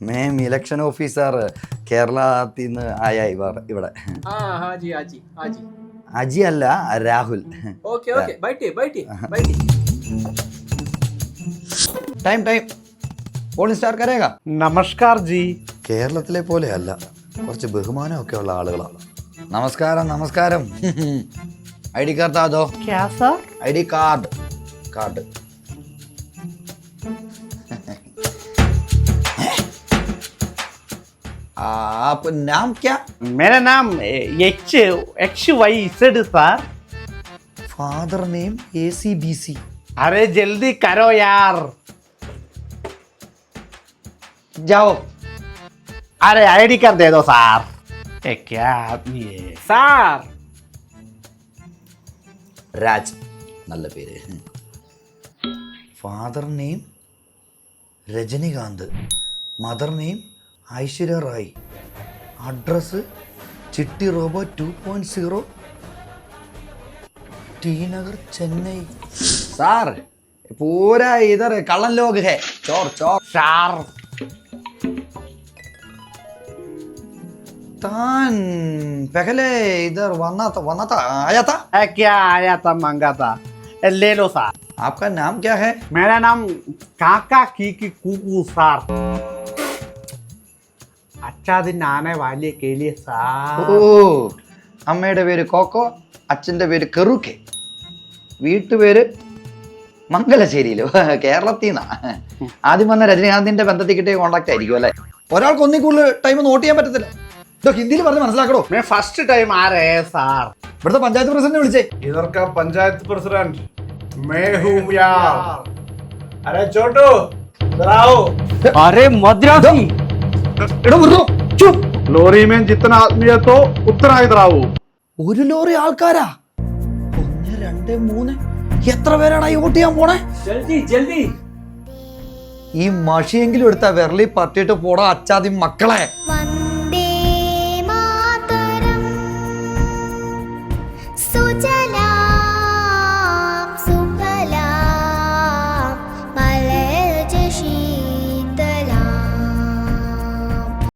मैं election officer കേരളത്തിൽ നിന്ന് ആയ ഇവിടെ അജി അല്ല രാഹുൽ ടൈം പോളിംഗ് സ്റ്റാർട്ട് കരേगा നമസ്കാർ ജി. കേരളത്തിലെ പോലെ അല്ല, കുറച്ച് ബഹുമാനമൊക്കെ ഉള്ള ആളുകളാണ്. നമസ്കാരം ഐ ഡി കാർഡ് താതോ. ഐ ഡി കാർഡ് आप नाम क्या? मेरा नाम XYZ सर. Father name ACBC. अरे जल्दी करो यार. जाओ. अरे आईडी कार्ड दे दो सर. क्या आदमी है सर. राज നല്ല പേര്. Father name Rajinikanth, mother name Aishwarya Rai, address ചിട്ടി robo 2.0 T Nagar Chennai. Sir पूरा इधर कള്ളൻ लोग है. चोर सर तान पहले इधर वना था आया था. क्या आया था मांगा था. ले लो सर. आपका नाम क्या है? मेरा नाम काका की कुकू सर. अच्छा दिन आने वाले के लिए सर. ഓ, അമ്മയുടെ പേര് കോക്കോ, അച്ഛൻ്റെ പേര് കെറുക്കെ, വീട്ടുപേര് മംഗലശ്ശേരിയിലോ, കേരളത്തിൽ നിന്നാ. ആദ്യം വന്ന രജനീകാന്തിന്റെ ബന്ധത്തിൽ കിട്ടിയ കോണ്ടാക്ട് ആയിരിക്കും അല്ലേ. ഒരാൾക്ക് ഒന്നിൽ കൂടുതൽ ടൈം നോട്ട് ചെയ്യാൻ പറ്റത്തില്ല. ഇതൊക്കെ ഹിന്ദിയിൽ പറഞ്ഞ് മനസ്സിലാക്കണോ. मैं फर्स्ट टाइम आ रहे हैं सर. ഇവിടുത്തെ പഞ്ചായത്ത് പ്രസിഡന്റ് വിളിച്ചേ. इधर का पंचायत प्रेसिडेंट मैं हूँ यार. अरे छोटू इधर आओ. अरे मद्रासी. लोरी में जितना आदमी है तो उतना इधर आओ. ഒരു ലോറി ആൾക്കാരാ? 1 2 3 എത്ര പേരാണ് വോട്ട് ചെയ്യാൻ പോണേ? जल्दी ഈ മഷിയെങ്കിലും എടുത്താ വിരളി പറ്റിയിട്ട് പോടാ അച്ചാതി മക്കളെ.